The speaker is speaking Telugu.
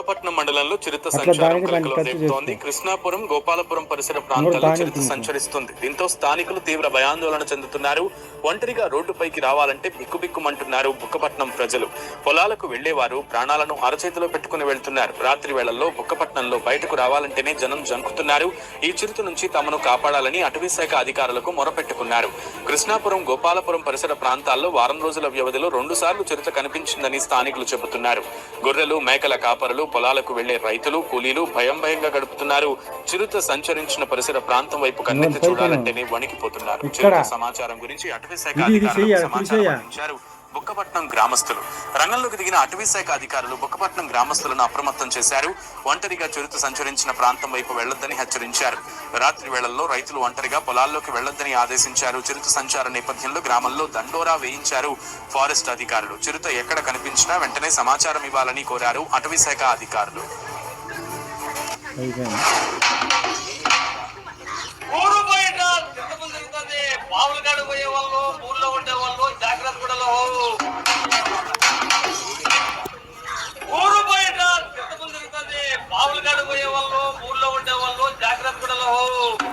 బుక్కపట్నం మండలంలో చిరుత సంచారం కలకలం రేపుతోంది. కృష్ణాపురం, గోపాలపురం పరిసర ప్రాంతాల్లో చిరుత సంచరిస్తుంది. దీంతో స్థానికులు తీవ్ర భయాందోళన చెందుతున్నారు. ఒంటరిగా రోడ్డుపైకి రావాలంటే బిక్కుబిక్కుమంటున్నారు బుక్కపట్నం ప్రజలు. పొలాలకు వెళ్లేవారు ప్రాణాలను అరచేతిలో పెట్టుకుని వెళ్తున్నారు. రాత్రి వేళల్లో బుక్కపట్నంలో బయటకు రావాలంటేనే జనం జంకుతున్నారు. ఈ చిరుత నుంచి తమను కాపాడాలని అటవీ శాఖ అధికారులకు మొరపెట్టుకున్నారు. కృష్ణాపురం, గోపాలపురం పరిసర ప్రాంతాల్లో వారం రోజుల వ్యవధిలో 2 సార్లు చిరుత కనిపించిందని స్థానికులు చెబుతున్నారు. గొర్రెలు, మేకల కాపరులు, పొలాలకు వెళ్లే రైతులు, కూలీలు భయంగా గడుపుతున్నారు. చిరుత సంచరించిన పరిసర ప్రాంతం వైపు కన్నెత్తి చూడాలంటేనే వణికిపోతున్నారు. చిరుత సమాచారం గురించి అటవీ శాఖ అధికారులకు సమాచారం అందించారు బుక్కపట్నం గ్రామస్తులు. రంగంలోకి దిగిన అటవీ శాఖ అధికారులు బుక్కపట్నం గ్రామస్తులను అప్రమత్తం చేశారు. ఒంటరిగా చిరుత సంచరించిన ప్రాంతం వైపు వెళ్లొద్దని హెచ్చరించారు. రాత్రి వేళల్లో రైతులు ఒంటరిగా పొలాల్లోకి వెళ్లొద్దని ఆదేశించారు. చిరుత సంచార నేపథ్యంలో గ్రామంలో దండోరా వేయించారు ఫారెస్ట్ అధికారులు. చిరుత ఎక్కడ కనిపించినా వెంటనే సమాచారం ఇవ్వాలని కోరారు అటవీ శాఖ అధికారులు.